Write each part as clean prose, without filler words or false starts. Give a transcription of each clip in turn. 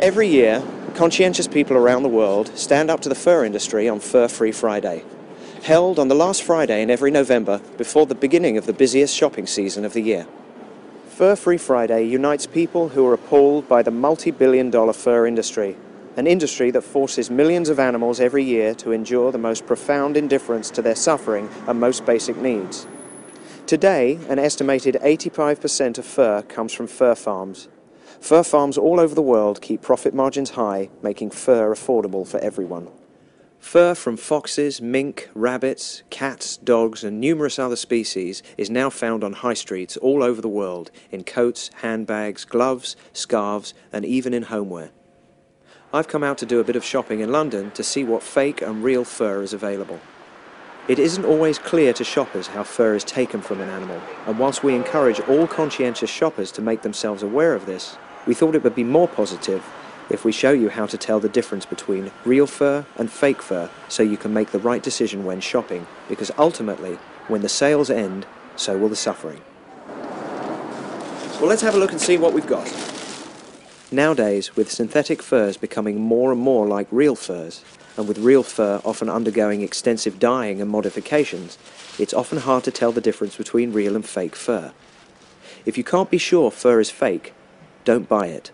Every year, conscientious people around the world stand up to the fur industry on Fur-Free Friday, held on the last Friday in every November before the beginning of the busiest shopping season of the year. Fur-Free Friday unites people who are appalled by the multi-billion-dollar fur industry, an industry that forces millions of animals every year to endure the most profound indifference to their suffering and most basic needs. Today, an estimated 85% of fur comes from fur farms. Fur farms all over the world keep profit margins high, making fur affordable for everyone. Fur from foxes, mink, rabbits, cats, dogs and numerous other species is now found on high streets all over the world in coats, handbags, gloves, scarves and even in homeware. I've come out to do a bit of shopping in London to see what fake and real fur is available. It isn't always clear to shoppers how fur is taken from an animal, and whilst we encourage all conscientious shoppers to make themselves aware of this, we thought it would be more positive if we show you how to tell the difference between real fur and fake fur so you can make the right decision when shopping, because ultimately, when the sales end, so will the suffering. Well, let's have a look and see what we've got. Nowadays, with synthetic furs becoming more and more like real furs, and with real fur often undergoing extensive dyeing and modifications, it's often hard to tell the difference between real and fake fur. If you can't be sure fur is fake, don't buy it.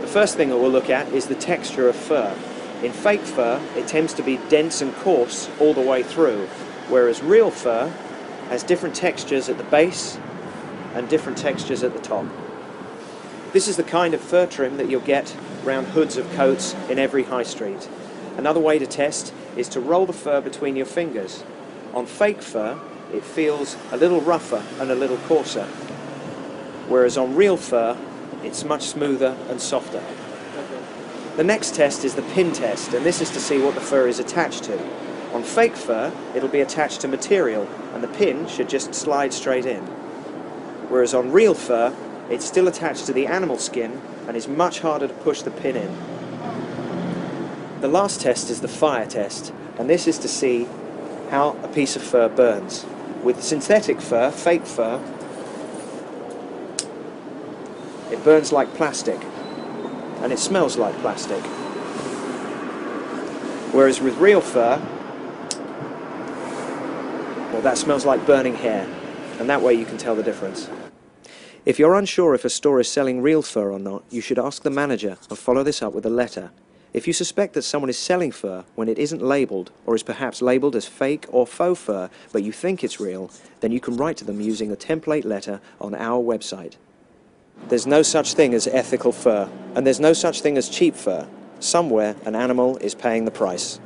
The first thing that we'll look at is the texture of fur. In fake fur, it tends to be dense and coarse all the way through, whereas real fur has different textures at the base and different textures at the top. This is the kind of fur trim that you'll get around hoods of coats in every high street. Another way to test is to roll the fur between your fingers. On fake fur, it feels a little rougher and a little coarser, whereas on real fur, it's much smoother and softer. The next test is the pin test, and this is to see what the fur is attached to. On fake fur, it'll be attached to material, and the pin should just slide straight in. Whereas on real fur, it's still attached to the animal skin and is much harder to push the pin in. The last test is the fire test, and this is to see how a piece of fur burns. With synthetic fur, fake fur, it burns like plastic, and it smells like plastic. Whereas with real fur, well, that smells like burning hair, and that way you can tell the difference. If you're unsure if a store is selling real fur or not, you should ask the manager and follow this up with a letter. If you suspect that someone is selling fur when it isn't labelled, or is perhaps labelled as fake or faux fur, but you think it's real, then you can write to them using a template letter on our website. There's no such thing as ethical fur, and there's no such thing as cheap fur. Somewhere an animal is paying the price.